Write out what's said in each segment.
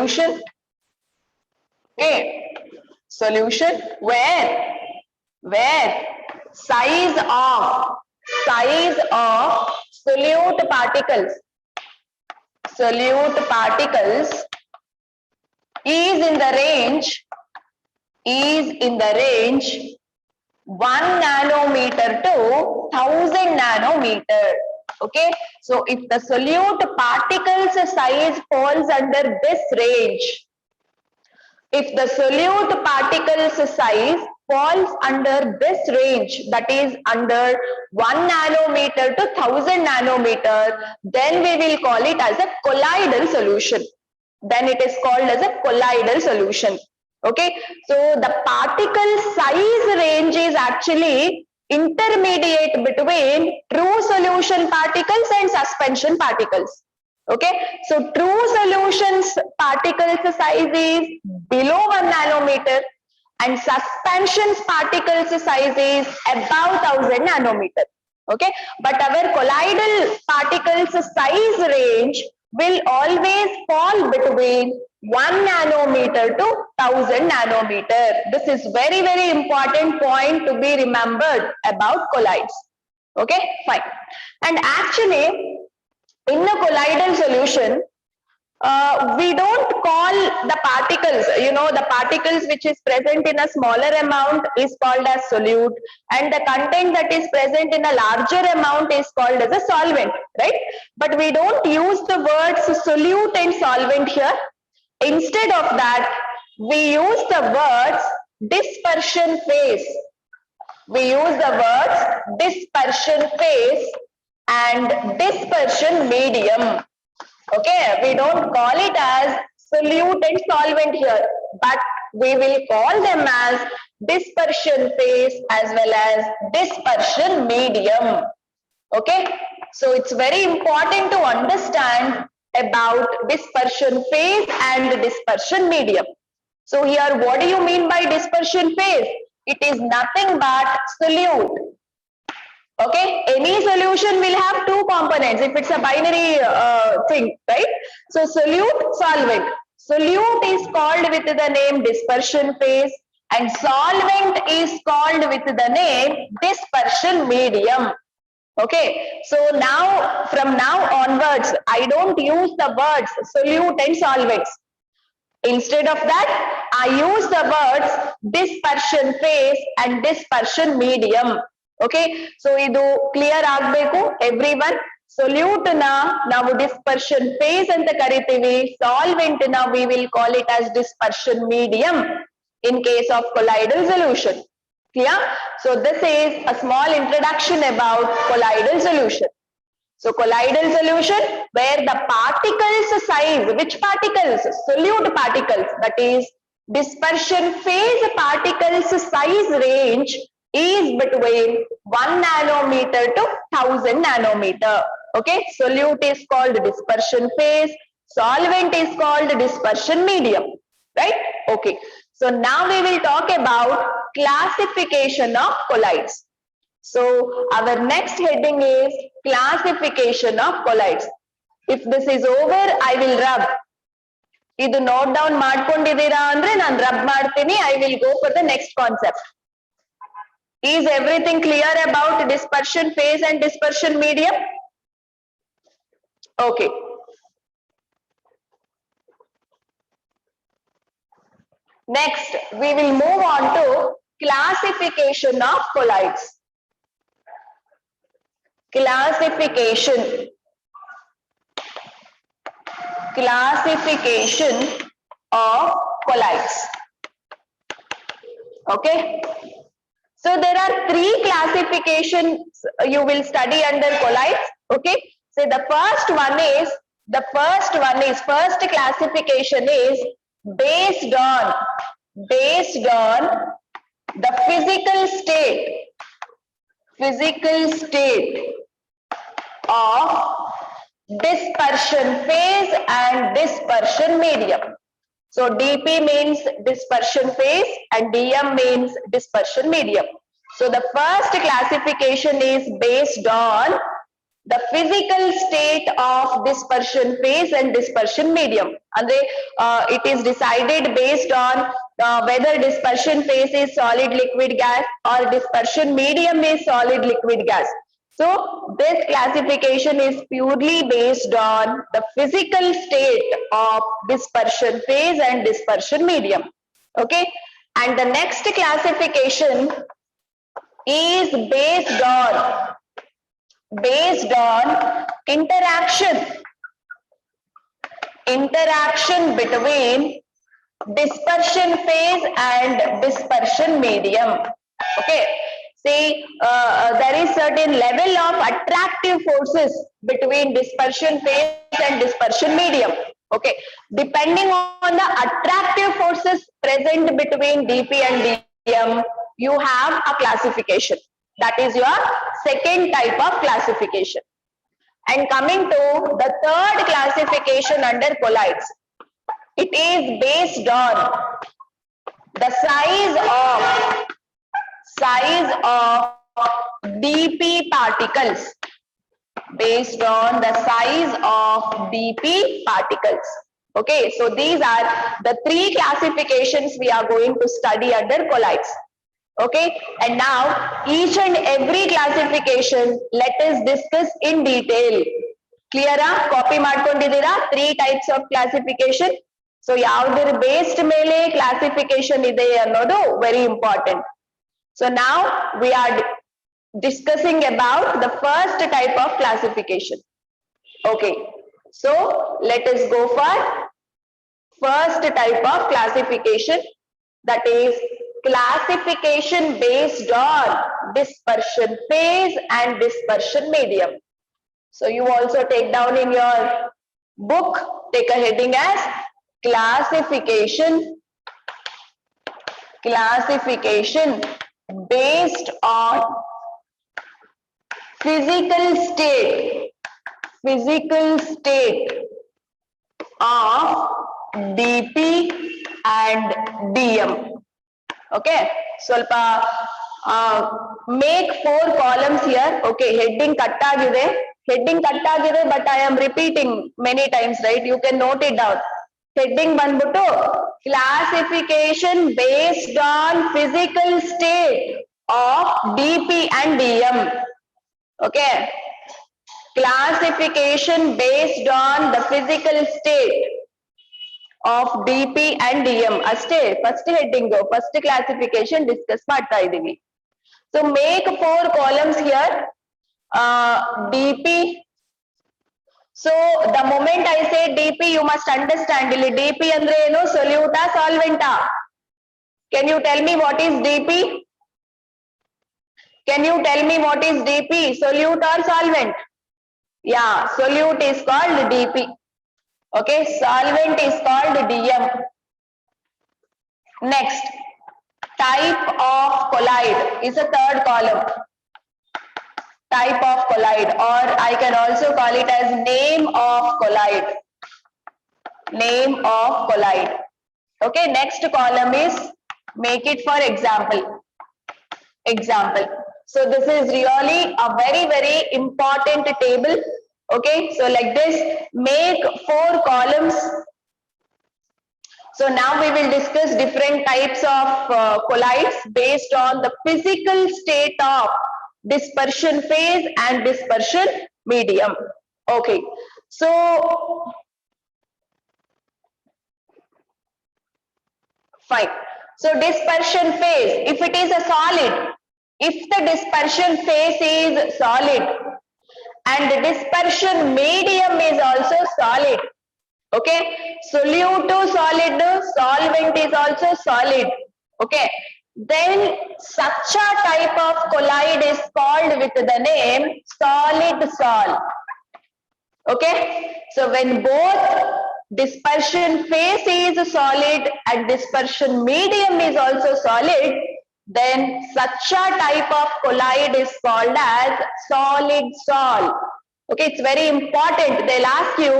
solution. Okay, solution where size of solute particles is in the range 1 nanometer to 1000 nanometer. Okay, so if the solute particles size falls under this range, if the solute particles size falls under this range, that is under 1 nanometer to 1000 nanometer, then we will call it as a colloidal solution. Then it is called as a colloidal solution. Okay, so the particle size range is actually intermediate between true solution particles and suspension particles. Okay, so true solutions particles size is below 1 nanometer and suspensions particles size is above 1000 nanometer. Okay, but our colloidal particles size range will always fall between 1 nanometer to 1000 nanometer. This is very, very important point to be remembered about colloids. Okay, fine. And actually, in the colloidal solution, we don't call the particles, the particles which is present in a smaller amount is called as solute, and the content that is present in a larger amount is called as a solvent, right? But we don't use the words solute and solvent here. Instead of that, we use the words dispersion phase. We use the words dispersion phase and dispersion medium. Okay, we don't call it as solute and solvent here, but we will call them as dispersion phase as well as dispersion medium. Okay, so it's very important to understand about dispersion phase and dispersion medium. So here, what do you mean by dispersion phase? It is nothing but solute. Okay, any solution will have two components if it's a binary thing, right? So solute, solvent. Solute is called with the name dispersion phase and solvent is called with the name dispersion medium. Okay, so now from now onwards, I don't use the words solute and solvents. Instead of that, I use the words dispersion phase and dispersion medium. Okay, so idu clear agbeku everyone. Solute na ನಾವು dispersion phase ಅಂತ ಕರಿತೀವಿ, solvent na we will call it as dispersion medium in case of colloidal solution. Clear? So this is a small introduction about colloidal solution. So colloidal solution where the particles size, which particles? Solute particles, that is dispersion phase particles size range is between 1 nanometer to 1000 nanometer. Okay, solute is called dispersion phase, solvent is called dispersion medium, right? Okay, so now we will talk about classification of colloids. So our next heading is classification of colloids. If this is over, I will rub. Idu note down ಮಾಡ್ಕೊಂಡಿದ್ದೀರಾ ಅಂದ್ರೆ ನಾನು rub ಮಾಡ್ತೀನಿ. I will go for the next concept. Is everything clear about dispersion phase and dispersion medium? Okay. Next, we will move on to classification of colloids. Classification of colloids. Okay, so there are three classifications you will study under colloids. Okay, so the first classification is based on the physical state of dispersion phase and dispersion medium. So dP means dispersion phase and dm means dispersion medium. So the first classification is based on the physical state of dispersion phase and dispersion medium. And it is decided based on whether dispersion phase is solid liquid gas or dispersion medium is solid liquid gas. So this classification is purely based on the physical state of dispersion phase and dispersion medium. Okay, and the next classification is based on interaction between dispersion phase and dispersion medium. Okay, see, there is certain level of attractive forces between dispersion phase and dispersion medium. Okay, depending on the attractive forces present between dp and dm, you have a classification. That is your second type of classification. And coming to the third classification under colloids, it is based on the size of dp particles, based on the size of dp particles. Okay, so these are the three classifications we are going to study under colloids. Okay, and now each and every classification let us discuss in detail. Clear? Copy ಮಾಡ್ಕೊಂಡಿದ್ದೀರಾ? Three types of classification. So ಯಾವುದರ based ಮೇಲೆ classification ಇದೆ ಅನ್ನೋದು very important. So now we are discussing about the first type of classification. Okay, so let us go for first type of classification, that is classification based on dispersion phase and dispersion medium. So you also take down in your book, take a heading as classification based on physical state of dp and dm. Okay, ಸ್ವಲ್ಪ make 4 columns here. Okay, heading cut agide, but I am repeating many times, right? You can note it down. Heading ಬಂದ್ಬಿಟ್ಟು classification based on physical state of dp and dm. Okay, classification based on the physical state of dp and dm. ಅಷ್ಟೇ first heading, first classification discuss ಮಾಡ್ತಾ ಇದೀವಿ. So make 4 columns here. dp, so the moment I say dp, you must understand ಇಲ್ಲಿ dp ಅಂದ್ರೆ ಏನು, solute ಆ solvent ಆ? Can you tell me what is dp? Can you tell me what is dp, solute or solvent? Yeah, solute is called dp. Okay, solvent is called dm. Next, type of colloid is a third column. Type of colloid, or I can also call it as name of colloid. Name of colloid. Okay, next column is make it for example. So this is really a very, very important table. Okay, so like this, make 4 columns. So now we will discuss different types of colloids based on the physical state of dispersion phase and dispersion medium. Okay, so fine. So dispersion phase, if it is a solid, if the dispersion phase is solid and the dispersion medium is also solid, okay, solute to solid, solvent is also solid, okay, then such a type of colloid is called with the name solid sol. Okay, so when both dispersion phase is solid and dispersion medium is also solid, then such a type of colloid is called as solid sol. Okay, it's very important. They'll ask you,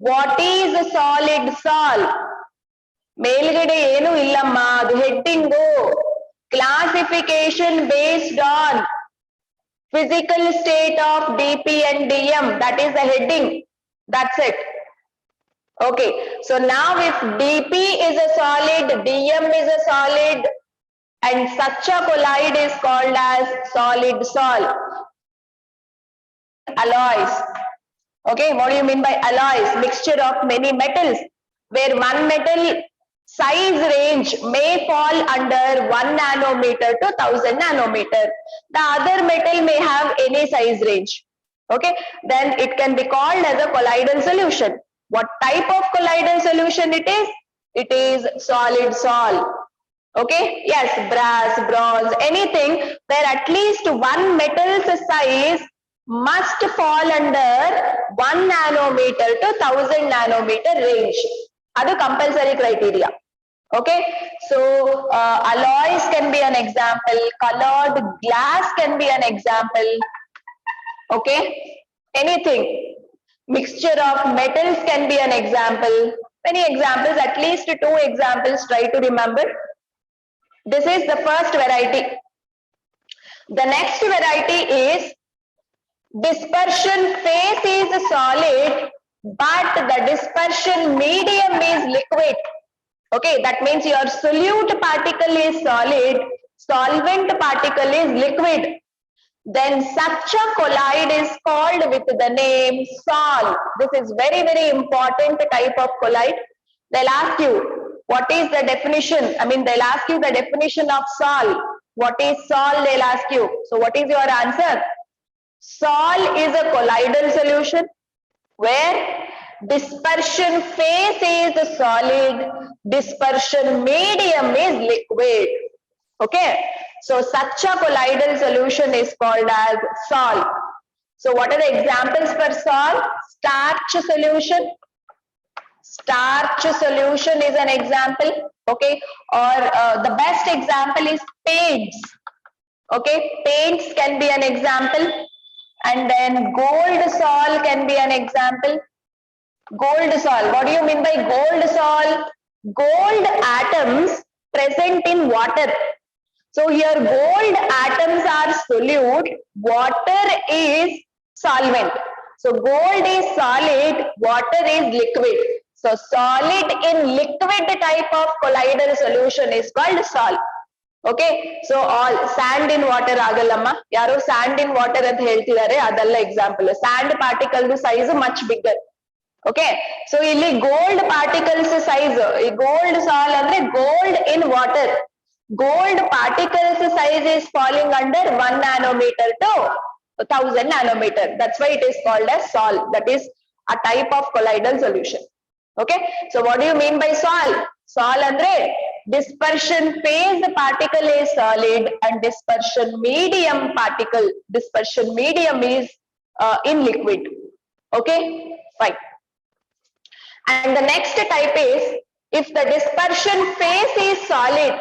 what is a solid sol? ಮೇಲ್ಗಡೆ ಏನು ಇಲ್ಲಮ್ಮ, ಅದು heading. Classification based on Physical state of dp and dm, that is the heading. That's it. Okay, so now if dp is a solid, dm is a solid, and such a colloid is called as solid sol. Alloys. Okay, what do you mean by alloys? Mixture of many metals, where one metal size range may fall under 1 nanometer to 1000 nanometer. The other metal may have any size range. Okay, then it can be called as a colloidal solution. What type of colloidal solution it is? It is solid sol. Okay, yes, brass, bronze, anything where at least one metal's size must fall under 1 nanometer to 1000 nanometer range. That's compulsory criteria. Okay, so alloys can be an example, colored glass can be an example. Okay, anything, mixture of metals can be an example. Many examples, at least 2 examples, try to remember. This is the first variety. The next variety is dispersion phase is solid, but the dispersion medium is liquid. Okay, that means your solute particle is solid, solvent particle is liquid. Then such a colloid is called with the name sol. This is very, very important type of colloid. They'll ask you, what is the definition? I mean, they'll ask you the definition of sol. What is sol? They'll ask you. So what is your answer? Sol is a colloidal solution where dispersion phase is solid, dispersion medium is liquid. Okay, so such a colloidal solution is called as sol. So what are the examples for sol? Starch solution. Starch solution is an example. Okay, or the best example is paints. Okay, paints can be an example. And then gold sol can be an example. Gold sol, what do you mean by gold sol? Gold atoms present in water. So here gold atoms are solute, water is solvent. So gold is solid, water is liquid. So solid in liquid type of colloidal solution is called sol. Okay, so all sand in water agalamma. Yaro sand in water anta heltidare, adalla example. Sand particle size much bigger. Okay, so illi gold particles size, gold sol andre gold in water. Gold particles size is falling under 1 nanometer to 1000 nanometer. That's why it is called as sol. That is a type of colloidal solution. Okay, so what do you mean by sol? Sol andre dispersion phase particle is solid and dispersion medium particle, dispersion medium is in liquid. Okay, fine. And the next type is, if the dispersion phase is solid,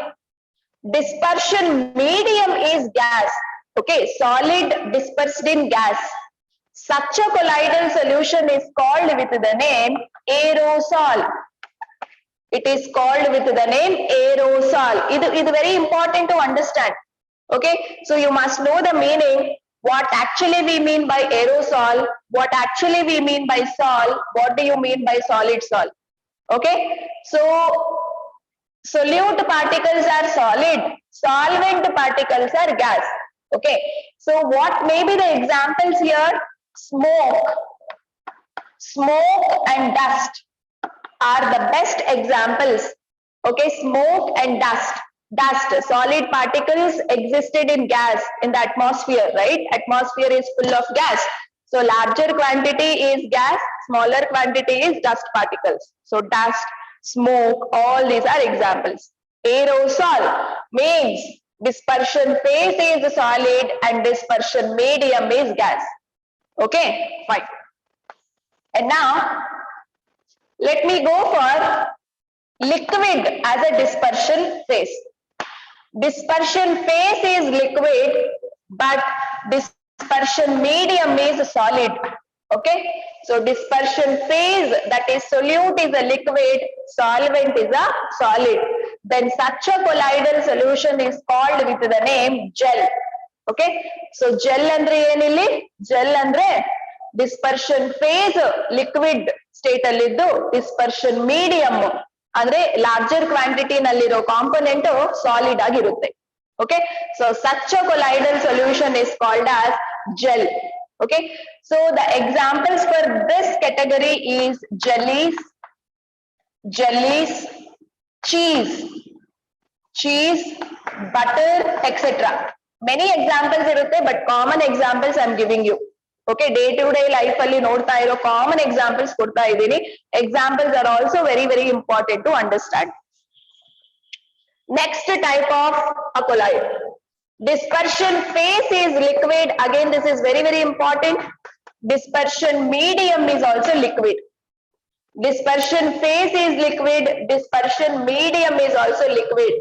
dispersion medium is gas. Okay, solid dispersed in gas. Such a colloidal solution is called with the name aerosol. It is called with the name aerosol. It is very important to understand. Okay, so you must know the meaning, what actually we mean by aerosol, what actually we mean by sol, what do you mean by solid sol. Okay, so solute particles are solid, solvent particles are gas. Okay, so what may be the examples here? Smoke and dust are the best examples. Okay, smoke and dust. Dust, solid particles existed in gas, in the atmosphere, right? Atmosphere is full of gas. So larger quantity is gas, smaller quantity is dust particles. So dust, smoke, all these are examples. Aerosol means dispersion phase is solid and dispersion medium is gas. Okay, fine. And now let me go for liquid as a dispersion phase. Dispersion phase is liquid, but dispersion medium is solid. Okay, so dispersion phase, that is solute, is a liquid, solvent is a solid. Then such a colloidal solution is called with the name gel. Okay, so gel andre enilli, gel andre dispersion phase liquid state alliddu, dispersion medium ಅಂದ್ರೆ larger quantity nalliro component solid ಆಗಿರುತ್ತೆ. Okay, so such a colloidal solution is called as gel. Okay, so the examples for this category is jellies, cheese, butter, etc. Many examples irutte, but common examples I am giving you. Okay, day to day life alli nodta iro common examples kodta idini. Examples are also very very important to understand. Next type of a colloid, dispersion phase is liquid. Again, this is very very important. Dispersion medium is also liquid. Dispersion phase is liquid, dispersion medium is also liquid.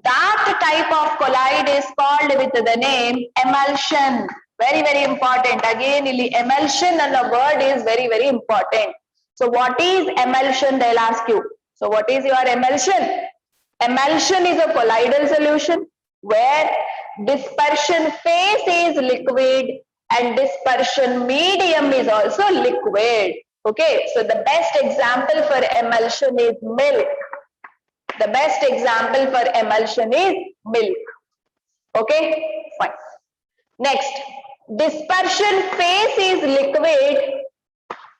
That type of colloid is called with the name emulsion. Very very important. Again, emulsion and the word is very very important. So what is emulsion, they'll ask you. So what is your emulsion? Emulsion is a colloidal solution where dispersion phase is liquid and dispersion medium is also liquid. Okay, so the best example for emulsion is milk. The best example for emulsion is milk. Okay, fine. Next, dispersion phase is liquid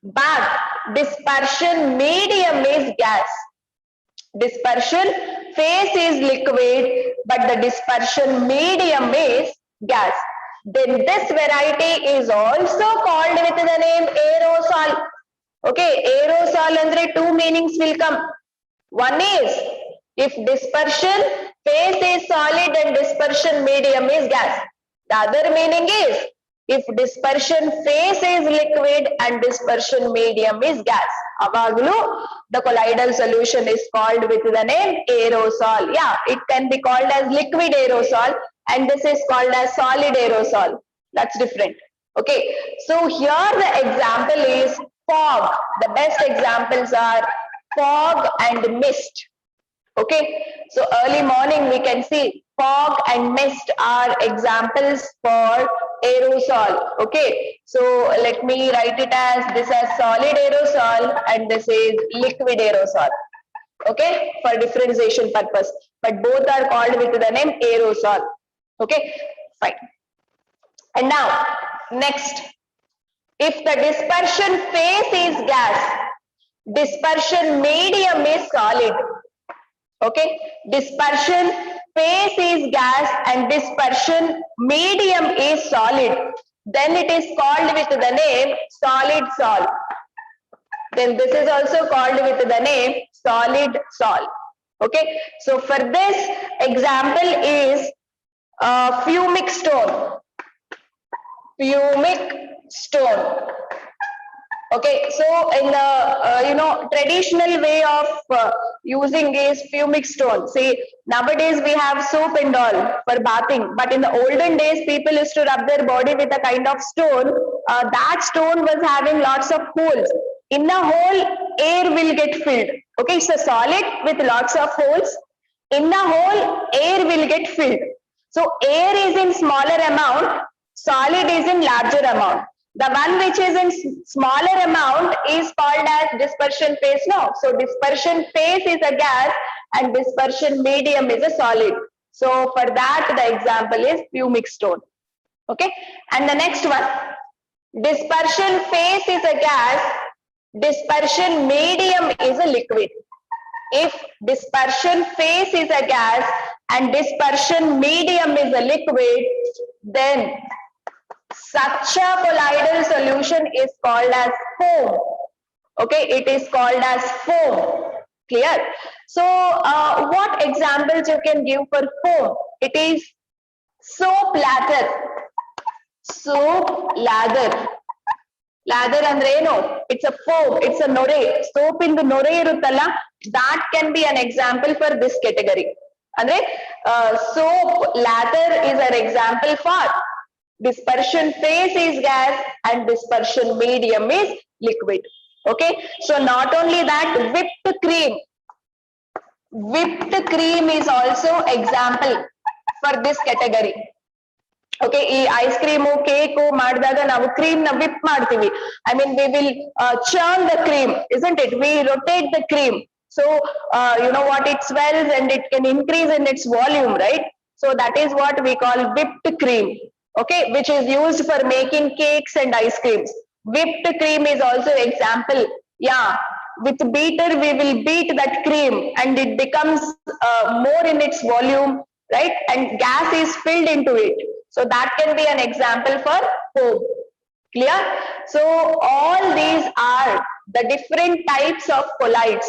but dispersion medium is gas. Dispersion phase is liquid but the dispersion medium is gas. Then this variety is also called with the name aerosol. Okay, aerosol andre two meanings will come. One is if dispersion phase is solid and dispersion medium is gas. The other meaning is if dispersion phase is liquid and dispersion medium is gas. Avaglu the colloidal solution is called with the name aerosol. Yeah, it can be called as liquid aerosol and this is called as solid aerosol. That's different. Okay, so here the example is fog. The best examples are fog and mist. Okay, so early morning we can see fog and mist are examples for aerosol. Okay, so let me write it as this as solid aerosol and this is liquid aerosol. Okay, for differentiation purpose, but both are called with the name aerosol. Okay, fine. And now next, if the dispersion phase is gas, dispersion medium is solid. Okay, dispersion phase is gas and dispersion medium is solid, then it is called with the name solid sol. Then this is also called with the name solid sol. Okay, so for this example is fumic stone. Fumic stone. Okay, so in the traditional way of using is fumic stone. See, nowadays we have soap and all for bathing, but in the olden days people used to rub their body with a kind of stone. That stone was having lots of holes. In a hole, air will get filled. Okay, it's a solid with lots of holes. In a hole, air will get filled. So air is in smaller amount, solid is in larger amount. The one which is in smaller amount is called as dispersion phase. No, so dispersion phase is a gas and dispersion medium is a solid. So for that the example is fumic stone. Okay, and the next one, dispersion phase is a gas, dispersion medium is a liquid. If dispersion phase is a gas and dispersion medium is a liquid, then such a colloidal solution is called as foam. Okay, it is called as foam. Clear? So what examples you can give for foam? It is soap lather. Soap lather. Lather andre eno? It's a foam, it's a nore. Soap in the nore iruttalla, that can be an example for this category. Andre soap lather is an example for dispersion phase is gas and dispersion medium is liquid. Okay, so not only that, whipped cream is also example for this category. Okay, ಈ ice cream cake ಮಾಡಿದಾಗ ನಾವು cream ನ whip ಮಾಡ್ತೀವಿ. I mean we will churn the cream, isn't it? We rotate the cream, so you know what, it swells and it can increase in its volume, right? So that is what we call whipped cream, okay, which is used for making cakes and ice creams. Whipped cream is also example. Yeah, with beater we will beat that cream and it becomes more in its volume, right? And gas is filled into it. So that can be an example for foam. Clear? So all these are the different types of colloids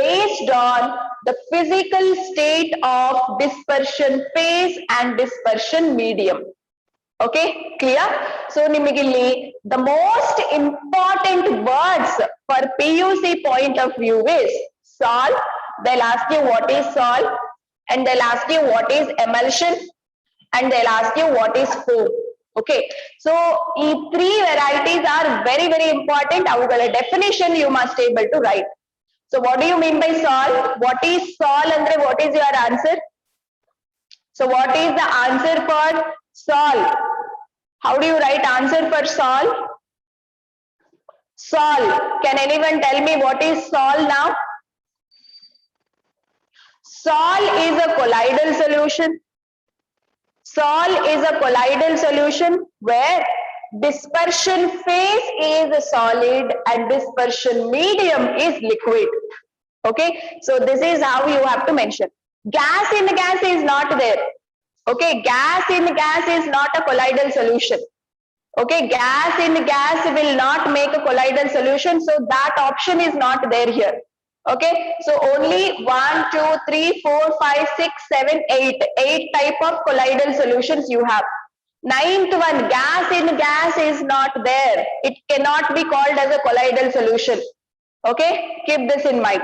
based on the physical state of dispersion phase and dispersion medium. Okay, clear? So nimigilli the most important words for PUC point of view is sol. They'll ask you what is sol, and they'll ask you what is emulsion, and they'll ask you what is foam. Okay, so these three varieties are very very important. Avugala definition you must able to write. So what do you mean by sol? What is sol andre? What is your answer? So what is the answer for sol? How do you write answer for sol? Sol. Can anyone tell me what is sol now? Sol is a colloidal solution. Sol is a colloidal solution where dispersion phase is solid and dispersion medium is liquid. Okay, so this is how you have to mention. Gas in gas is not there. Okay, gas in gas is not a colloidal solution. Okay, gas in gas will not make a colloidal solution, so that option is not there here. Okay, so only 1 2 3 4 5 6 7 8 type of colloidal solutions you have. Ninth one, gas in gas is not there. It cannot be called as a colloidal solution. Okay, keep this in mind.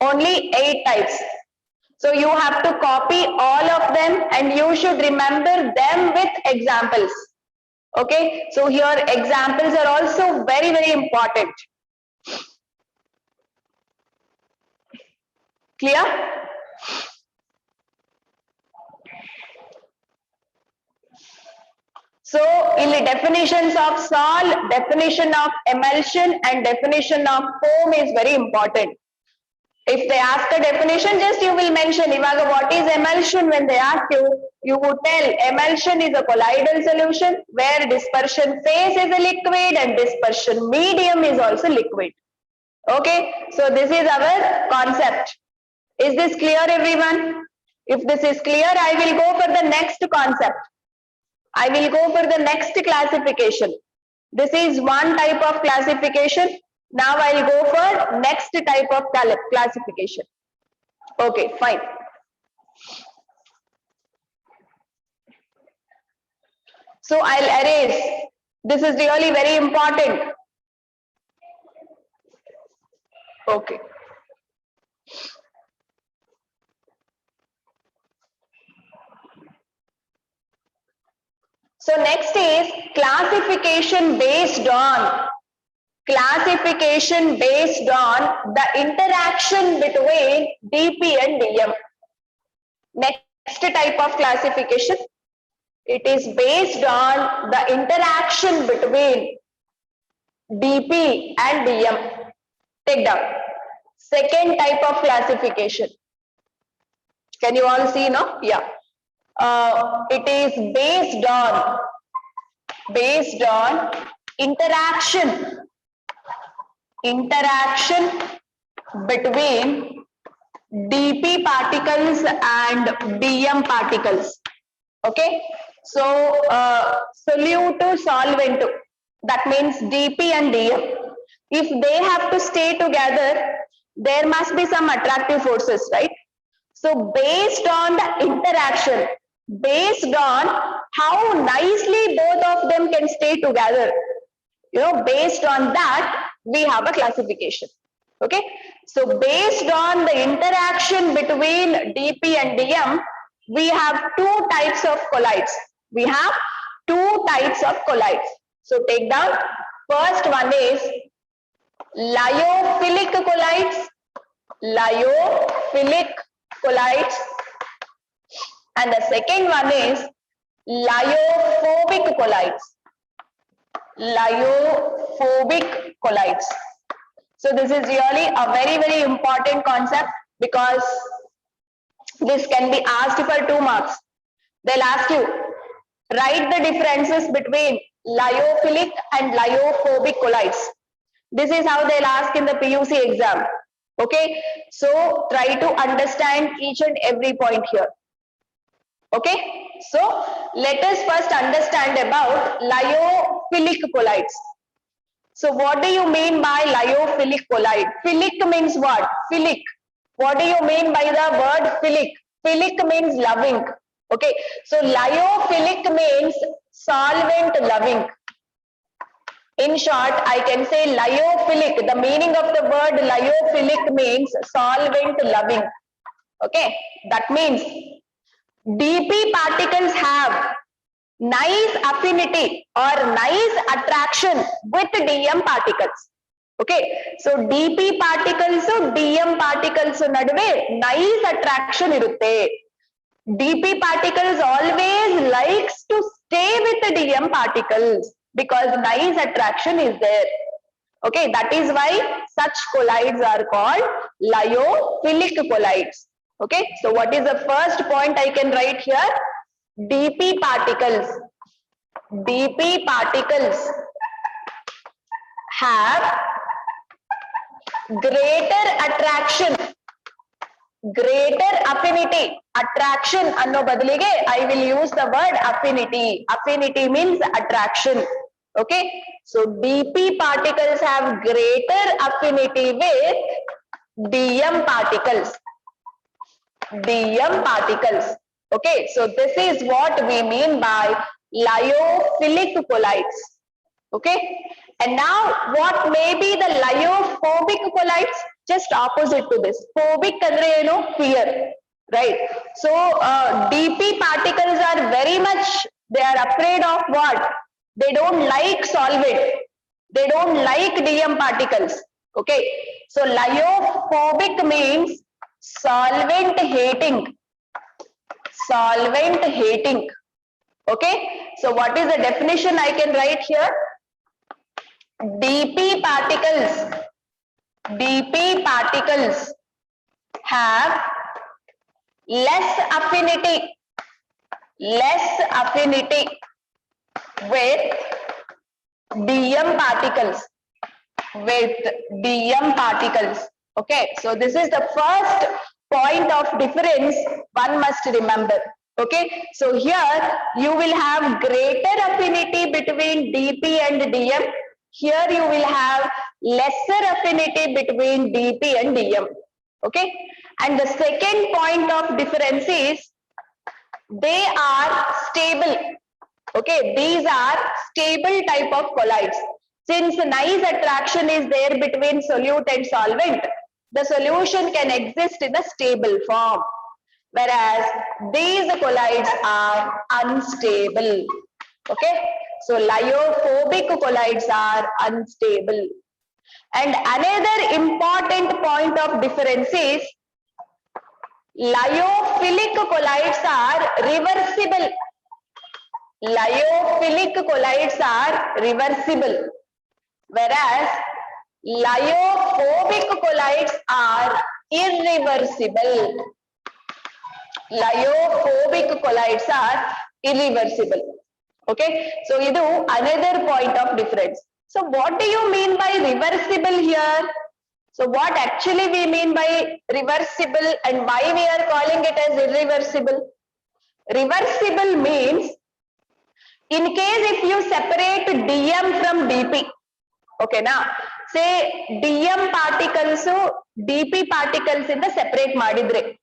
Only 8 types. So you have to copy all of them and you should remember them with examples. Okay, so here examples are also very very important. Clear? So in the definitions of sol, definition of emulsion and definition of foam is very important. If they ask a definition, just you will mention Ivaga what is emulsion. When they ask you, you would tell emulsion is a colloidal solution where dispersion phase is a liquid and dispersion medium is also liquid. Okay, so this is our concept. Is this clear, everyone? If this is clear, I will go for the next concept. I will go for the next classification. This is one type of classification. Now I'll go for next type of classification. Okay, fine. So I'll erase. This is really very important. Okay. So next is classification based on the interaction between dP and dm. Next type of classification, it is based on the interaction between dP and dm. Take down. Second type of classification. Can you all see now? Yeah. It is based on interaction between dP particles and dm particles. Okay, so solute to solvent, that means dP and dm, if they have to stay together, there must be some attractive forces, right? So based on the interaction, based on how nicely both of them can stay together, you know, based on that we have a classification. Okay, so based on the interaction between dP and dm, we have two types of colloids. We have two types of colloids. So take down. First one is lyophilic colloids. Lyophilic colloids. And the second one is Lyophobic colloids. Lyophobic colloids. So this is really a very, very important concept because this can be asked for 2 marks. They'll ask you, write the differences between lyophilic and lyophobic colloids. This is how they'll ask in the PUC exam. Okay, so try to understand each and every point here. Okay, so let us first understand about lyophilic colloids. So what do you mean by lyophilic colloid? Philic means what? Philic. What do you mean by the word philic? Philic means loving. Okay, so lyophilic means solvent loving. In short, I can say lyophilic. The meaning of the word lyophilic means solvent loving. Okay, that means DP particles have nice affinity or nice attraction with DM particles. Okay, so DP particles, DM particles naduve nice attraction irutte. DP particles always likes to stay with the DM particles because nice attraction is there. Okay, that is why such colloids are called lyophilic colloids. Okay, so what is the first point I can write here? DP particles have greater attraction, greater affinity. Attraction anno badalige I will use the word affinity. Affinity means attraction. Okay, so DP particles have greater affinity with DM particles. DM particles. Okay, so this is what we mean by lyophilic colloids. Okay, and now what may be the lyophobic colloids? Just opposite to this. Phobic andre eno fear, right? So DP particles are very much, they are afraid of what? They don't like solvent. They don't like DM particles. Okay, so lyophobic means solvent hating. Solvent hating. Okay, so what is the definition I can write here? DP particles have less affinity with DM particles. Okay, so this is the first point of difference one must remember. Okay, so here you will have greater affinity between DP and DM. Here you will have lesser affinity between DP and DM. Okay, and the second point of difference is they are stable. Okay, these are stable type of colloids. Since nice attraction is there between solute and solvent, the solution can exist in a stable form, whereas these colloids are unstable. Okay, so lyophobic colloids are unstable. And another important point of difference is lyophilic colloids are reversible. Lyophilic colloids are reversible, whereas lyophobic colloids are irreversible. Lyophobic colloids are irreversible. Okay, so this is another point of difference. So what do you mean by reversible here? So what actually we mean by reversible and why we are calling it as irreversible? Reversible means in case if you separate DM from DP, okay now, say DM particles, DP particles in the separate madidre.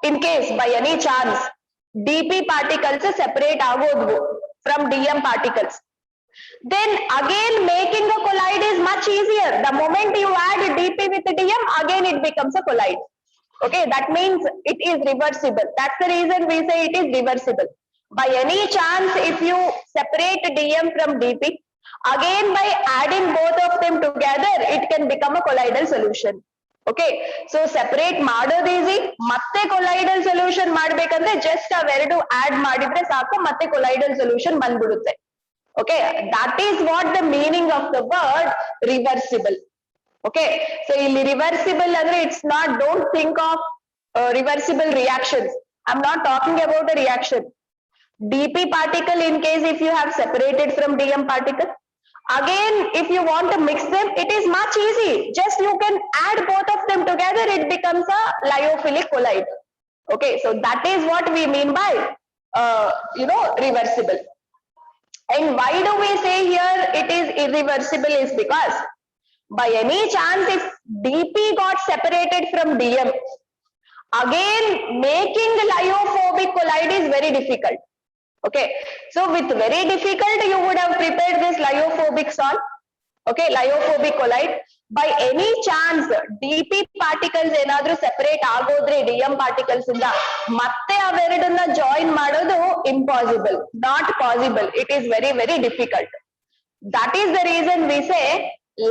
In case by any chance DP particles separate agodvu from DM particles, then again making a colloid is much easier. The moment you add DP with DM, again it becomes a colloid. Okay, that means it is reversible. That's the reason we say it is reversible. By any chance, if you separate DM from DP, again by adding both of them together, it can become a colloidal solution. Okay so separate ಮಾಡೋದು easy, ಮತ್ತೆ colloidal solution ಮಾಡ್ಬೇಕಂದ್ರೆ just ಅವೆರಡು add ಮಾಡಿದ್ರೆ ಸಾಕು, ಮತ್ತೆ colloidal solution ಬಂದ್ಬಿಡುತ್ತೆ. Okay that is what the meaning of the word reversible. Okay so ಇಲ್ಲಿ reversible ಅಂದ್ರೆ it's not, don't think of reversible reactions. I'm not talking about a reaction. dp particle, in case if you have separated from dm particle, again if you want to mix them, it is much easy, just you can add both of them together, it becomes a lyophilic colloid. Okay, so that is what we mean by reversible. And why do we say here it is irreversible is because by any chance if dp got separated from dm, again making lyophobic colloid is very difficult. Okay, so with very difficult you would have prepared this lyophobic salt. Okay, lyophobic colloid. By any chance dp particles enadru separate agodre dm particles inda matte averudನ್ನ join ಮಾಡೋದು impossible, not possible, it is very very difficult. That is the reason we say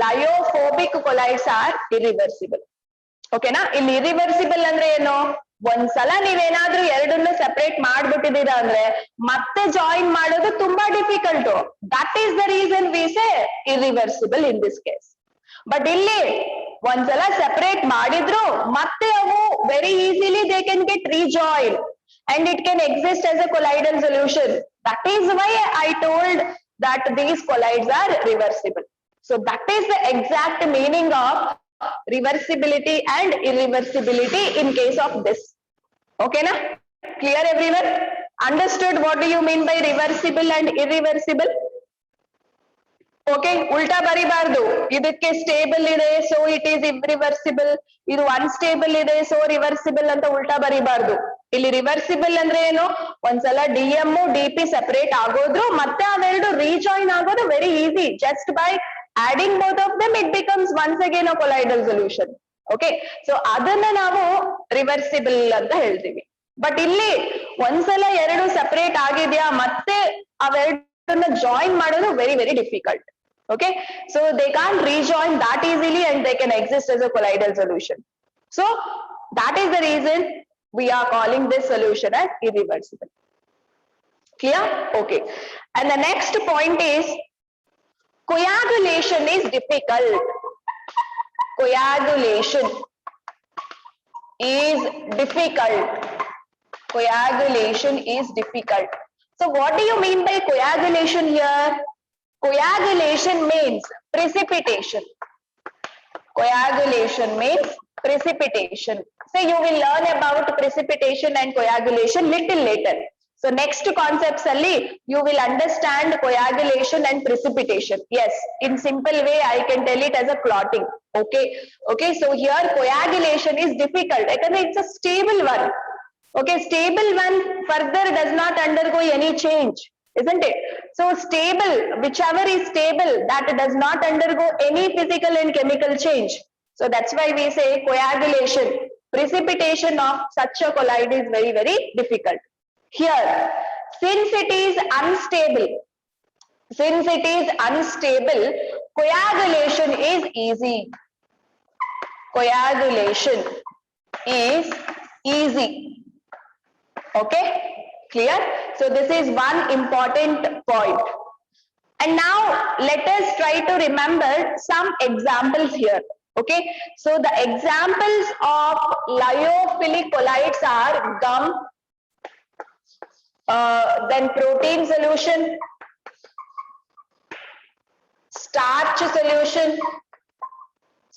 lyophobic colloids are irreversible. ಓಕೆನಾ, ಇಲ್ಲಿ irreversible ಅಂದ್ರೆ ಏನು, ಒಂದ್ಸಲ ನೀವೇನಾದ್ರೂ ಎರಡನ್ನು separate ಮಾಡ್ಬಿಟ್ಟಿದೀರಾ ಅಂದ್ರೆ ಮತ್ತೆ ಜಾಯಿನ್ ಮಾಡೋದು ತುಂಬಾ difficult. That is the reason we say irreversible in this case. But ಇಲ್ಲಿ ಒಂದ್ಸಲ ಸೆಪರೇಟ್ ಮಾಡಿದ್ರು ಮತ್ತೆ ಅವು very easily they can get rejoin and it can exist as a colloidal solution. That is why I told that these colloids are reversible. So that is the exact meaning of reversibility and irreversibility in case of this. Okay na, clear everyone? Understood what do you mean by reversible and irreversible? Okay, ulta baribardu, idakke stable ide so it is irreversible, idu unstable ide so reversible anta ulta baribardu. ಇಲ್ಲಿ reversible ಅಂದ್ರೆ ಏನು, ಒಂದ್ಸಲ DM DP separate ಆಗೋದ್ರು ಮತ್ತೆ ಅವೆರಡು rejoin ಆಗೋದು very easy, just by adding both of them it becomes once again a colloidal solution. Okay, so ಅದನ್ನ ನಾವು reversible ಅಂತ ಹೇಳ್ತೀವಿ. ಬಟ್ ಇಲ್ಲಿ ಒಂದ್ಸಲ ಎರಡು ಸೆಪರೇಟ್ ಆಗಿದ್ಯಾ ಮತ್ತೆ ಅವೆರಡನ್ನ ಜಾಯಿನ್ ಮಾಡೋದು very very difficult. Okay, so they can't rejoin that easily and they can exist as a colloidal solution. So that is the reason we are calling this solution as irreversible. Clear? Okay, and the next point is coagulation is difficult. Coagulation is difficult. Coagulation is difficult. So what do you mean by coagulation here? Coagulation means precipitation. Coagulation means precipitation. So you will learn about precipitation and coagulation little later. So next concepts alli you will understand coagulation and precipitation. Yes, in simple way I can tell it as a clotting. Okay, okay, so here coagulation is difficult because it's a stable one. Okay, stable one further does not undergo any change, isn't it? So stable, whichever is stable, that does not undergo any physical and chemical change. So that's why we say coagulation, precipitation of such a colloid is very very difficult. Here, since it is unstable, coagulation is easy. Coagulation is easy. Okay, clear? So this is one important point. And now let us try to remember some examples here. Okay, so the examples of lyophilic colloids are gum, then protein solution, starch solution.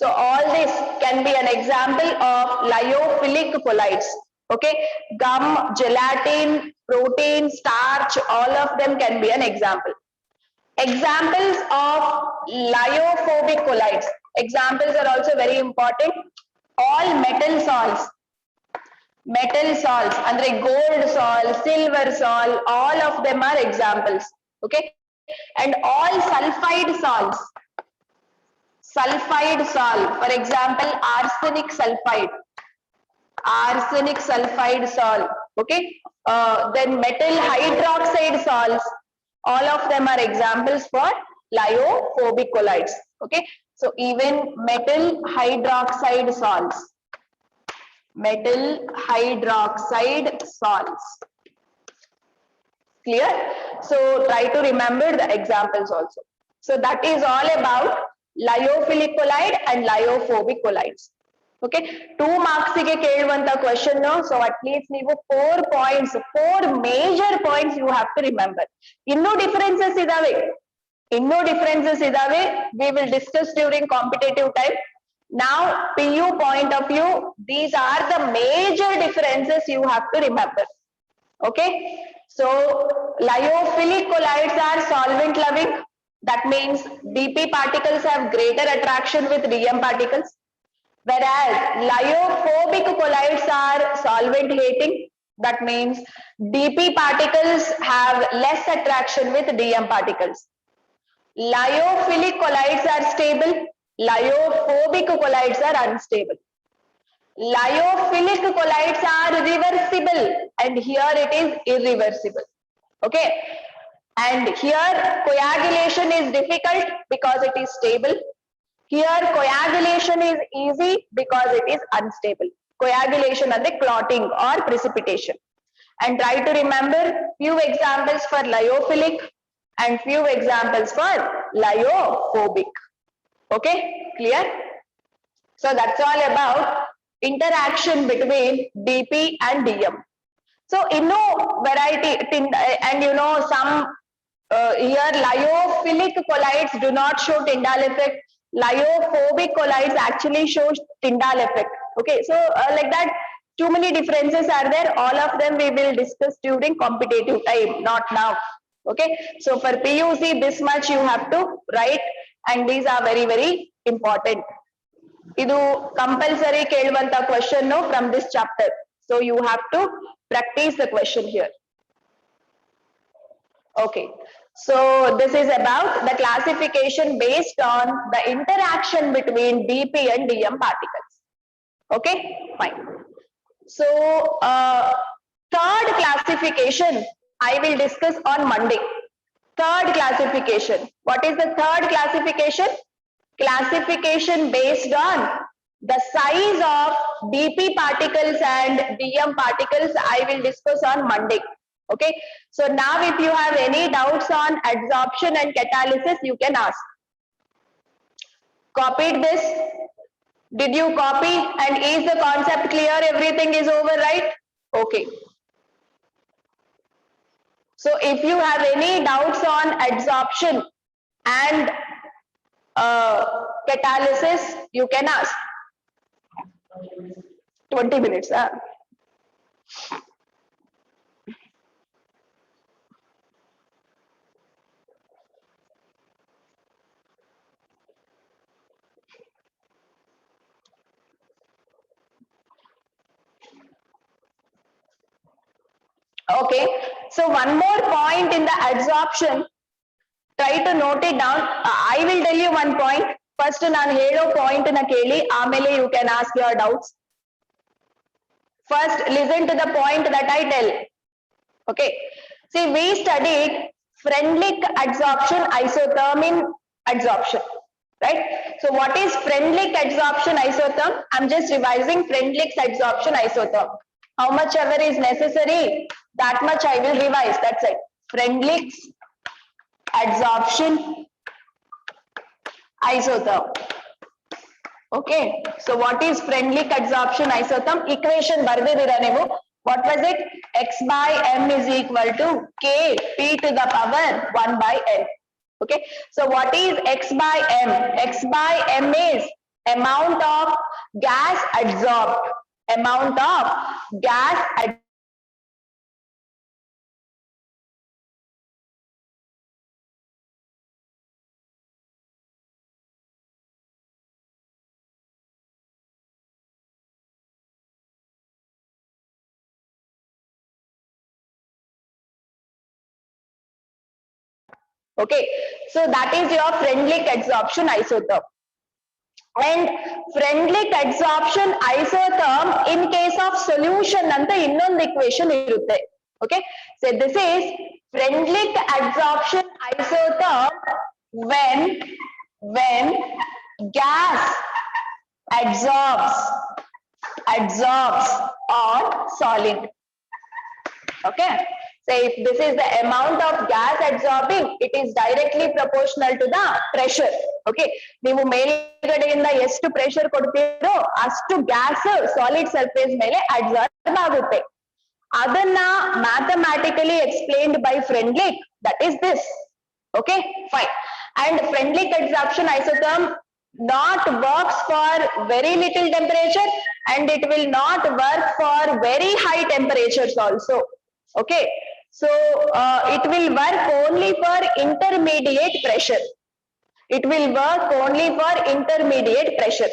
So all this can be an example of lyophilic colloids. Okay, gum, gelatin, protein, starch, all of them can be an example. Examples of lyophobic colloids. Examples are also very important. All metal salts. Metal salts, andre gold salt, silver salt, all of them are examples. Okay, and all sulfide salts. Sulfide salt, for example, arsenic sulfide. Arsenic sulfide salt. Okay, then metal hydroxide salts. All of them are examples for lyophobic colloids. Okay, So even metal hydroxide salts. Metal hydroxide salts. Clear? So try to remember the examples also. So that is all about lyophilic colloid and lyophobic colloids. Okay, 2 marks ಗೆ ಕೇಳುವಂತ question. So at least ನೀವು 4 points, 4 major points you have to remember. ಇನ್ನೂ differences ಇದಾವೆ. We will discuss during competitive time. Now PU point of view, these are the major differences you have to remember. Okay, so lyophilic colloids are solvent loving. That means dp particles have greater attraction with dm particles, whereas lyophobic colloids are solvent hating. That means dp particles have less attraction with dm particles. Lyophilic colloids are stable, lyophobic colloids are unstable. Lyophilic colloids are reversible and here it is irreversible. Okay, and here coagulation is difficult because it is stable. Here coagulation is easy because it is unstable. Coagulation and the clotting or precipitation. And try to remember few examples for lyophilic and few examples for lyophobic. Okay, clear? So that's all about interaction between dp and dm. So variety, and some here lyophilic colloids do not show Tyndall effect. Lyophobic colloids actually show Tyndall effect. Okay, so like that, too many differences are there. All of them we will discuss during competitive time, not now. Okay, so for PUC this much you have to write, and these are very, very important. Idu compulsory ಕೇಳುವಂತ question from this chapter, so you have to practice the question here. Okay, so this is about the classification based on the interaction between dp and dm particles. Okay, fine. So third classification I will discuss on Monday. Third classification. What is the third classification? Classification based on the size of dp particles and dm particles I will discuss on Monday. Okay, so now if you have any doubts on adsorption and catalysis, you can ask. Copied this? Did you copy? And is the concept clear? Everything is over, right? Okay. So if you have any doubts on adsorption and catalysis, you can ask. 20 minutes. Okay, so one more point in the adsorption. Try to note it down. I will tell you one point. First, ನಾನು ಹೇಳೋ point na ಕೇಳಿ, ಆಮೇಲೆ you can ask your doubts. First, listen to the point that I tell. Okay, see, we studied Freundlich adsorption, isotherm adsorption, right? So what is Freundlich adsorption isotherm? I'm just revising Freundlich adsorption isotherm. How much ever is necessary, that much I will revise. That's it. Freundlich adsorption isotherm. Okay, so what is Freundlich adsorption isotherm? Equation ಬರ್ದಿದ್ದೀರಾ ನೀವು? What was it? X by m is equal to k p to the power 1 by n. Okay, so what is x by m? X by m is amount of gas adsorbed. Amount of gas adsorbed. Okay, so that is your Freundlich adsorption isotherm. And Freundlich adsorption isotherm in case of solution anta innond equation irutte. Okay, so this is Freundlich adsorption isotherm when gas absorbs on solid. Okay, so if this is the amount of gas absorbing, it is directly proportional to the pressure. Okay, ನೀವು ಮೇಲ್ಗಡೆಯಿಂದ ಎಷ್ಟು pressure ಕೊಡ್ತೀರೋ ಅಷ್ಟು gas solid surface ಮೇಲೆ absorb ಆಗುತ್ತೆ. ಅದನ್ನ mathematically explained by Freundlich, that is this. Okay, fine. And Freundlich adsorption isotherm not works for very little temperature and it will not work for very high temperatures also. Okay, so it will work only for intermediate pressure. It will work only for intermediate pressure.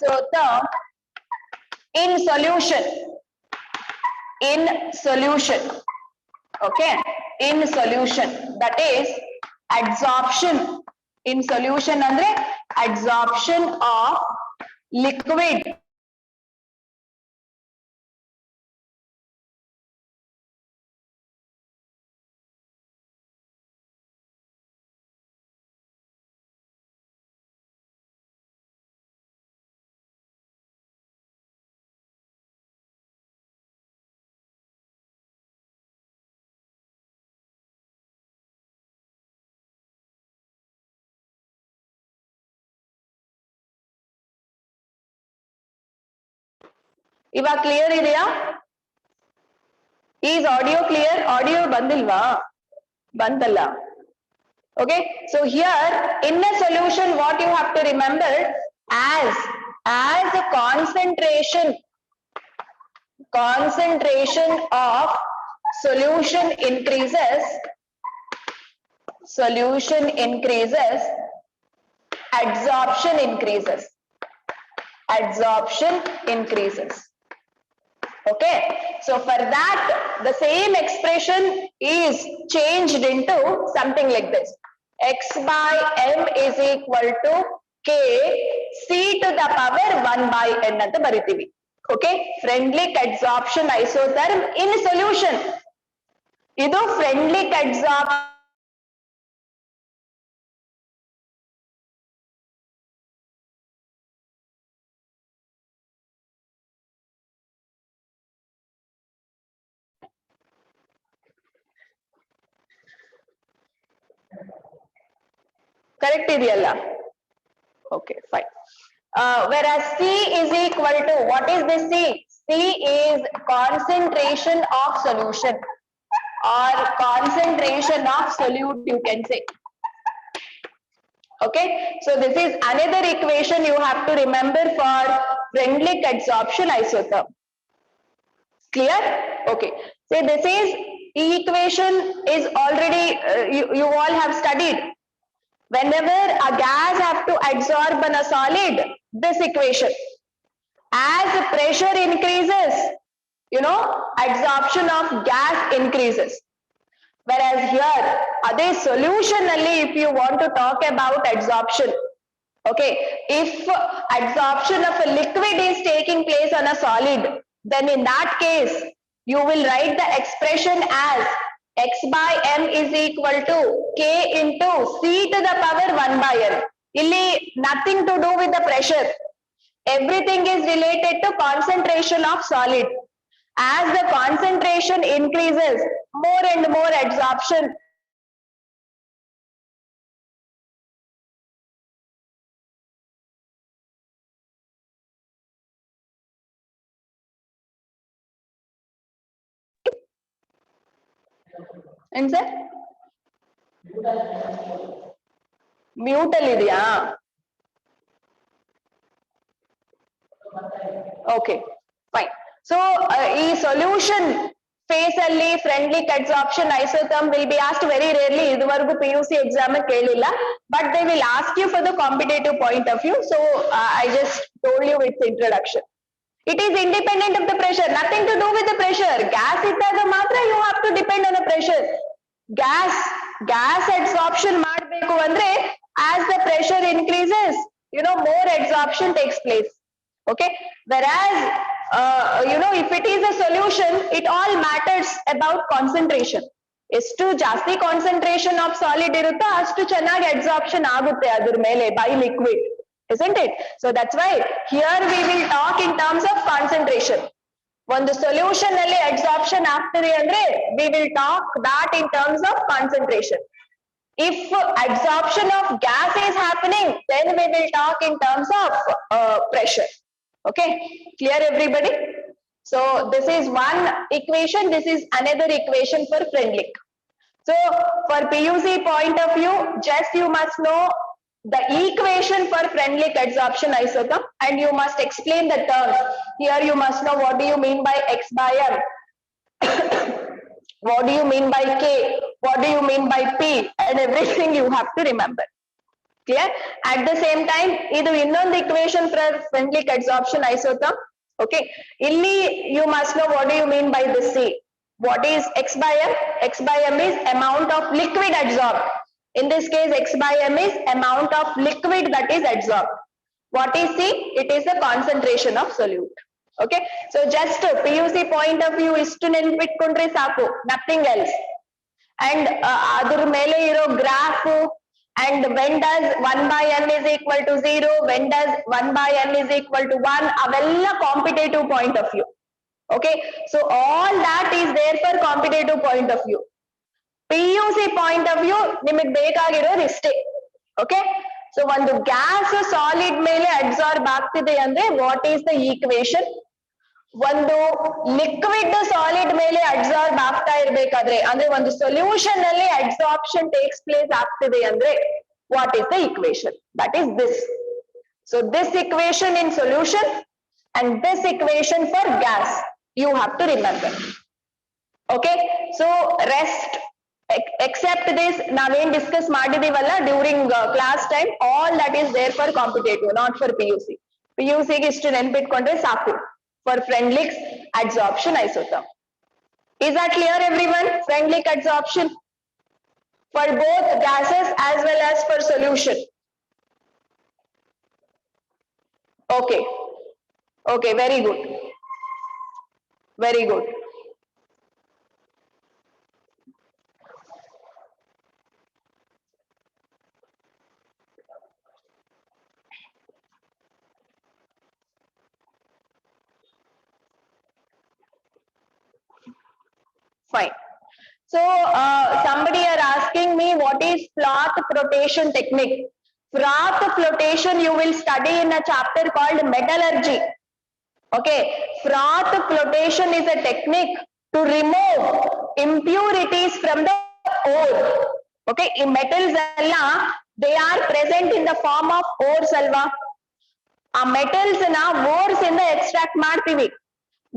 So term in solution, okay, in solution, that is adsorption. In solution andre adsorption of liquid ಇವಾಗ clear ಇದೆಯಾ? Is audio clear? Audio ಬಂದಿಲ್ವಾ? ಬಂತಲ್ಲ? Okay, so here in a solution what you have to remember, as the concentration of solution increases, adsorption increases. Okay, so for that the same expression is changed into something like this: x by m is equal to k c to the power 1 by n anta baritivi. Okay, Freundlich adsorption isotherm in solution. Idu Freundlich adsorption correct idiyalla? Okay, fine. Whereas C is equal to, what is this C? C is concentration of solution or concentration of solute, you can say. Okay, so this is another equation you have to remember for Freundlich adsorption isotherm. Clear? Okay, so this is equation is already you all have studied. Whenever a gas have to adsorb on a solid, this equation, as pressure increases, you know, adsorption of gas increases. Whereas here, other solution only, if you want to talk about adsorption, okay, if adsorption of a liquid is taking place on a solid, then in that case, you will write the expression as x by m is equal to k into c to the power 1 by n. Illi nothing to do with the pressure. Everything is related to concentration of solid. As the concentration increases, more and more adsorption and sir mute ಅಲ್ಲಿ ಇದೆಯಾ? Okay, fine. So ಈ solution phase ಅಲ್ಲಿ Freundlich adsorption isotherm will be asked very rarely. ಇದುವರೆಗೂ PUC exam ಕೇಳಿಲ್ಲ, but they will ask you for the competitive point of view. So I just told you its introduction. It is independent of the pressure, nothing to do with the pressure. Gas ಇದ್ದಾಗ ಮಾತ್ರ you have to depend on the pressure. Gas adsorption ಮಾಡಬೇಕು ಅಂದ್ರೆ as the pressure increases, more adsorption takes place. Okay, whereas if it is a solution, it all matters about concentration. ಎಷ್ಟು ಜಾಸ್ತಿ concentration of solid ಇರುತ್ತೋ ಅಷ್ಟು ಚೆನ್ನಾಗಿ adsorption ಆಗುತ್ತೆ ಅದ್ರ ಮೇಲೆ by liquid, isn't it? So that's why here we will talk in terms of concentration. ಒಂದು solution ನಲ್ಲಿ adsorption ಆಗ್ತಿದೆ ಅಂದ್ರೆ we will talk that in terms of concentration. If adsorption of gas is happening, then we will talk in terms of pressure. Okay, clear everybody? So this is one equation, this is another equation for Freundlich. So for PUC point of view, just you must know the equation for Freundlich adsorption isotherm, and you must explain the terms. Here you must know what do you mean by X by M, what do you mean by K, what do you mean by P, and everything you have to remember. Clear? At the same time, idu innond equation for Freundlich adsorption isotherm. Okay, illi you must know what do you mean by this C. What is X by M? X by M is amount of liquid adsorbed. In this case, X by M is amount of liquid that is adsorbed. What is C? It is the concentration of solute. Okay, so just PUC point of view is to ನೆನ್ಪಿಟ್ಕೊಂಡ್ರೆ ಸಾಕು, nothing else. And ಅದ್ರ ಮೇಲೆ ಇರೋ graph, and when does 1 by n is equal to 0, when does 1 by n is equal to 1, avella competitive point of view. Okay, so all that is there for competitive point of view. PUC point of view ನಿಮಗೆ ಬೇಕಾಗಿರೋದು ಇಷ್ಟೇ. Okay, so ಒಂದು gas solid ಮೇಲೆ absorb ಆಗ್ತಿದೆ ಅಂದ್ರೆ what is the equation? ಒಂದು liquid solid ಮೇಲೆ absorb ಆಗ್ತಾ ಇರ್ಬೇಕಾದ್ರೆ ಅಂದ್ರೆ ಒಂದು ಸೊಲ್ಯೂಷನ್ ಅಲ್ಲಿ ಅಬ್ಸಾರ್ಪ್ಷನ್ ಟೇಕ್ಸ್ ಪ್ಲೇಸ್ ಆಗ್ತಿದೆ ಅಂದ್ರೆ what is the equation? That is this. So this equation in solution and this equation for gas you have to remember. Okay, so rest except this naven discuss madidivalla during class time, all that is there for competitive, not for PUC. PUC ge istu nenpitkonಡ್ರೆ ಸಾಕು for Freundlich adsorption isotherm. Is that clear everyone? Freundlich adsorption for both gases as well as for solution. Okay, okay, very good, very good. Fine. So somebody are asking me what is froth flotation technique. Froth flotation you will study in a chapter called metallurgy. Okay, froth flotation is a technique to remove impurities from the ore. Okay, in metals alla they are present in the form of ores alva. A metals na ores inda extract ಮಾಡ್ತೀವಿ.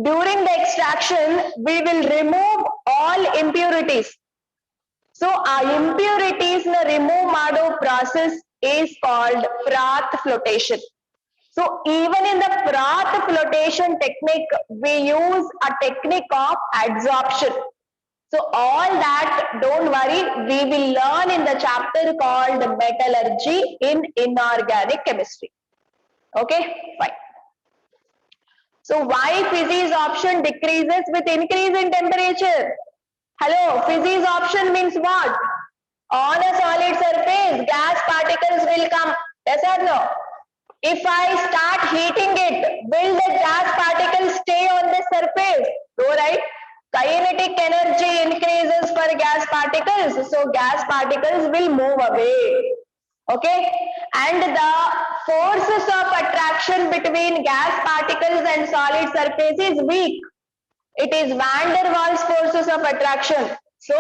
During the extraction we will remove all impurities. So our impurities na remove mado process is called froth flotation. So even in the froth flotation technique we use a technique of adsorption. So all that don't worry, we will learn in the chapter called metallurgy in inorganic chemistry. Okay, fine. So why physisorption decreases with increase in temperature? Hello, physisorption means what? On a solid surface gas particles will come, yes or no? If I start heating it, will the gas particles stay on the surface? No, right? Kinetic energy increases for gas particles, so gas particles will move away. Okay, and the forces of attraction between gas particles and solid surface is weak. It is van der Waals forces of attraction. So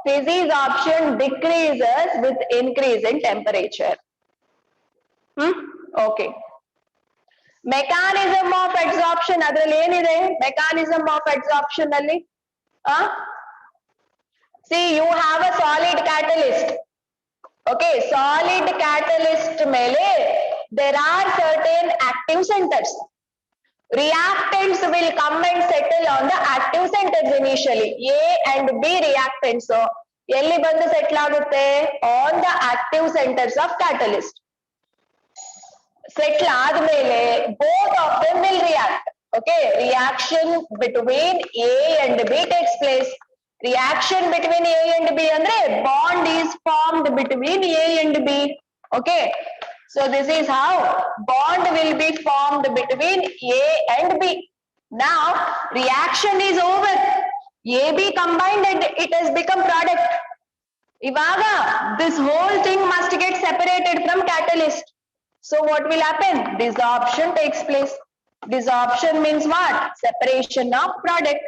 physisorption decreases with increase in temperature. Okay, mechanism of adsorption, adralli enide mechanism of adsorption alli See, you have a solid catalyst. Okay, solid catalyst mele there are certain active centers. Reactants will come and settle on the active centers initially. A and B reactants ಎಲ್ಲಿ ಬಂದು settle ಆಗುತ್ತೆ on the active centers of catalyst. Settle ಆದ್ಮೇಲೆ both of them will react. Okay, reaction between A and B takes place. Reaction between A and B andre bond is formed between A and B. Okay, so this is how bond will be formed between A and B. Now reaction is over. AB combined and it has become product. Ivaga this whole thing must get separated from catalyst. So what will happen? Desorption takes place. Desorption means what? Separation of product.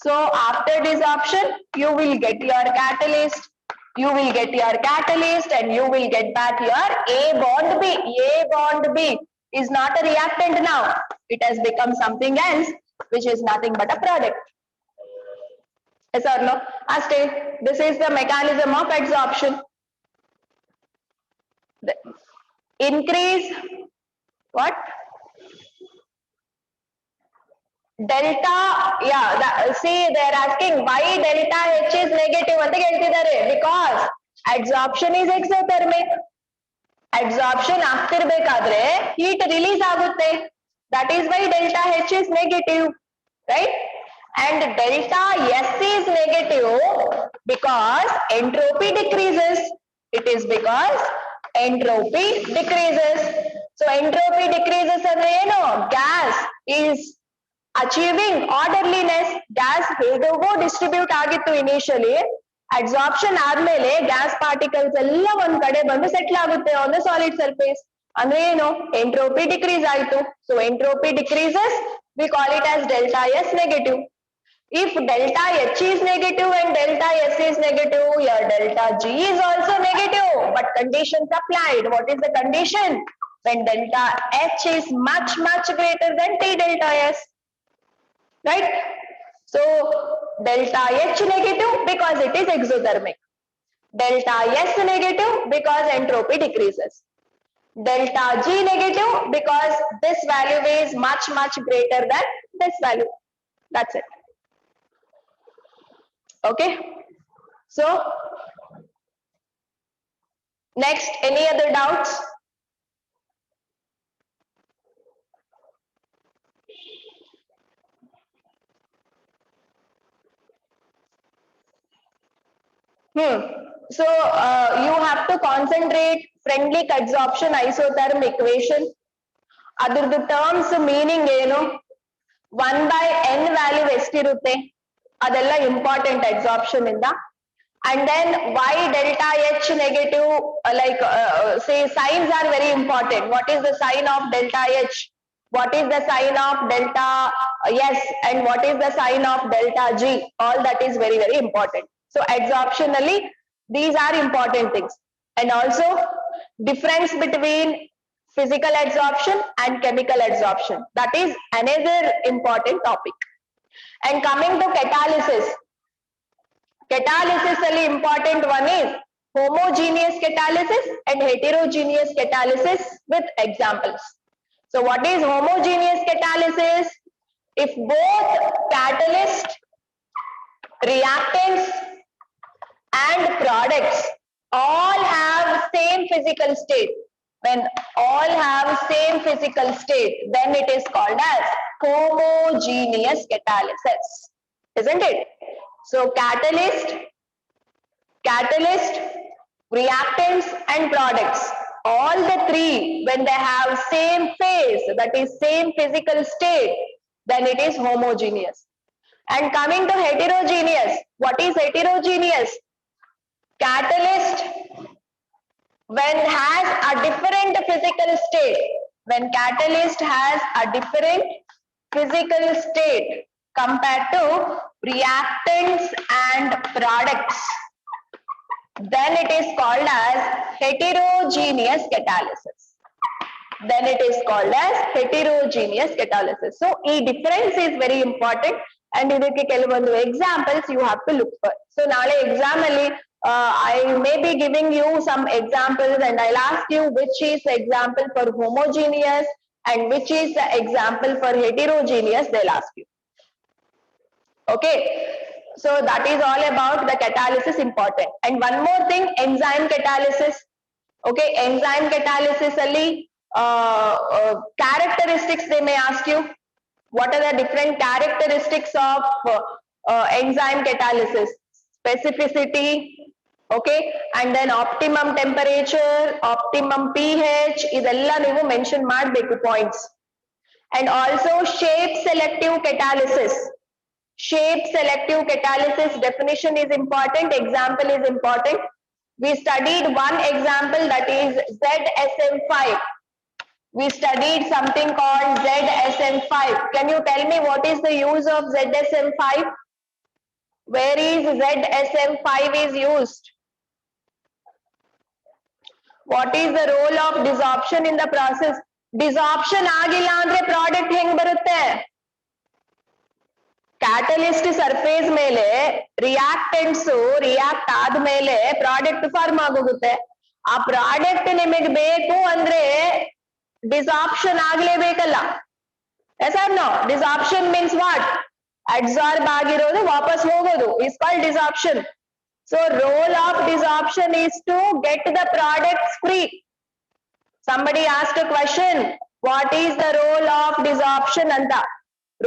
So after desorption, you will get your catalyst. You will get your catalyst and you will get back your A bond B. A bond B is not a reactant now. It has become something else, which is nothing but a product. Yes or no? Aste, this is the mechanism of adsorption. The increase what? Delta, yeah, see they are asking why delta H is negative anta keltidare, because adsorption is exothermic. Adsorption ಆಗ್ತಿರ್ಬೇಕಾದ್ರೆ heat release ಆಗುತ್ತೆ, that is why delta H is negative, right? And delta S is negative because entropy decreases. It is because entropy decreases. So entropy decreases ಅಂದ್ರೆ ಏನು? Gas is achieving orderliness. Gas ಹೇಗೋ distribute ಆಗಿತ್ತು initially, adsorption ಆದ್ಮೇಲೆ gas particles ಎಲ್ಲ ಒಂದ್ ಕಡೆ ಬಂದು settle ಆಗುತ್ತೆ ಆನ್ ದ ಸಾಲಿಡ್ ಸರ್ಫೇಸ್. ಅಂದ್ರೆ ಏನು? ಎಂಟ್ರೋಪಿ ಡಿಕ್ರೀಸ್ ಆಯ್ತು. So entropy decreases, we call it as delta S negative. If delta H is negative and delta S is negative, your delta G is also negative. But conditions applied. What is the condition? When delta H is much greater than T delta S. Right? So delta H negative because it is exothermic. Delta S negative because entropy decreases. Delta G negative because this value is much greater than this value. That's it. Okay, so next, any other doubts? So you have to concentrate friendly adsorption isotherm equation. Adradu terms meaning ಏನು? 1/n value ಎಷ್ಟಿರುತ್ತೆ ಅದೆಲ್ಲ important absorption ಇಂದ. And then why delta H negative, say signs are very important. What is the sign of delta H? What is the sign of delta S? And what is the sign of delta G? All that is very important. So absorptionally these are important things. And also difference between physical adsorption and chemical adsorption, that is another important topic. And coming to catalysis, catalysis ಅಲ್ಲಿ important one is homogeneous catalysis and heterogeneous catalysis with examples. So what is homogeneous catalysis? If both catalyst, reactants and products all have same physical state, when all have same physical state, then it is called as homogeneous catalysis, isn't it? So catalyst, reactants and products, all the three, when they have same phase, that is same physical state, then it is homogeneous. And coming to heterogeneous, what is heterogeneous? Catalyst when has a different physical state, when catalyst has a different physical state compared to reactants and products, then it is called as heterogeneous catalysis. Then it is called as heterogeneous catalysis. So, a difference is very important. and ಇದಕ್ಕೆ ಕೆಲವೊಂದು examples you have to look for. So ನಾಳೆ exam ಅಲ್ಲಿ I may be giving you some examples and I'll ask you which is the example for homogeneous and which is the example for heterogeneous. They'll ask you. Okay, so that is all about the catalysis important. And one more thing, enzyme catalysis. Okay, enzyme catalysis alli characteristics they may ask you. What are the different characteristics of enzyme catalysis? Specificity, okay, and then optimum temperature, optimum pH, idella neevu mention madbeku points. And also shape selective catalysis. Shape selective catalysis definition is important, example is important. We studied one example, that is ZSM5. We studied something called ZSM5. Can you tell me what is the use of ZSM5? Where is ZSM5 is used? What is the role of desorption in the process? Desorption agilla andre product heng barutte? Catalyst surface mele reactants react ಆದ್ಮೇಲೆ product form ಆಗೋಗುತ್ತೆ. ಆ product ನಿಮಗೆ ಬೇಕು ಅಂದ್ರೆ desorption ಆಗ್ಲೇಬೇಕಲ್ಲ. Yes or no? Desorption means what? Adsorb ಆಗಿರೋದು ವಾಪಸ್ ಹೋಗೋದು is called desorption. So role of desorption is to get the products free. Somebody asked a question, what is the role of desorption anta?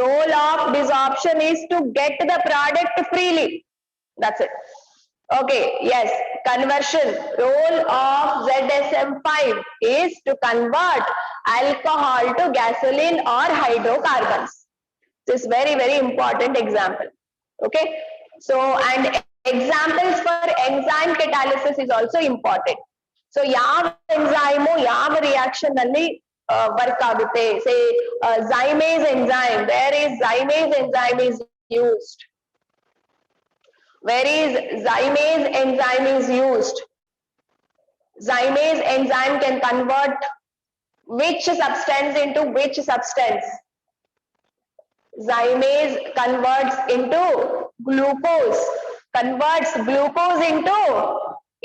Role of desorption is to get the product freely. That's it. Okay, yes, conversion. Role of ZSM5 is to convert alcohol to gasoline or hydrocarbons. This is very, very important example. Okay, so and examples for enzyme catalysis is also important. So yav enzyme yav reaction alli work agutte. Say zymase enzyme, where is zymase enzyme is used? Where is zymase enzyme is used? Zymase enzyme can convert which substance into which substance? Zymase converts into glucose, converts glucose into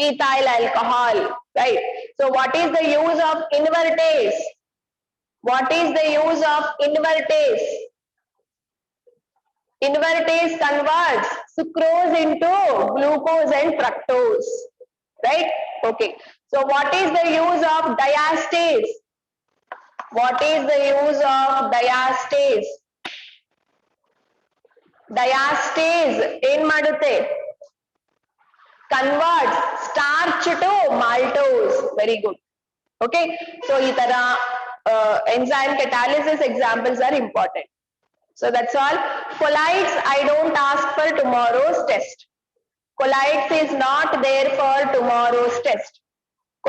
ethyl alcohol, right? So what is the use of invertase? What is the use of invertase? Invertase converts sucrose into glucose and fructose, right? Okay, so what is the use of diastase? What is the use of diastase? Diastase ಏನ್ ಮಾಡುತ್ತೆ? Converts starch to maltose. Very good. Okay, so ಈ ತರ enzyme catalysis examples are important. So that's all. Colloids I don't ask for tomorrow's test. Colloids is not there for tomorrow's test.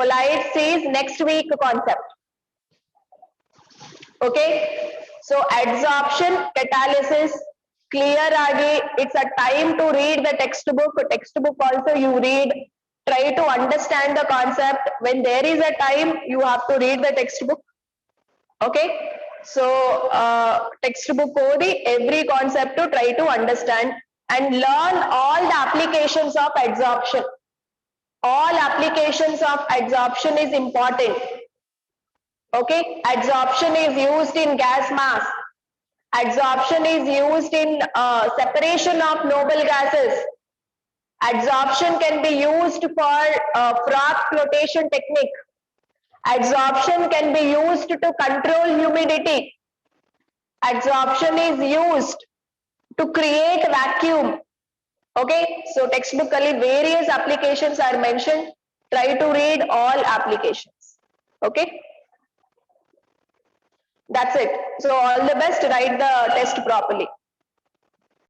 Colloids is next week concept. Okay, so adsorption catalysis clear agi, it's a time to read the textbook. Textbook also you read, try to understand the concept. When there is a time, you have to read the textbook. Okay, so textbook odi every concept to try to understand and learn all the applications of adsorption. All applications of adsorption is important. Okay, adsorption is used in gas mask. Adsorption is used in separation of noble gases. Adsorption can be used for froth flotation technique. Adsorption can be used to control humidity. Adsorption is used to create vacuum. Okay, so textbookally various applications are mentioned. Try to read all applications. Okay, that's it. So all the best, write the test properly.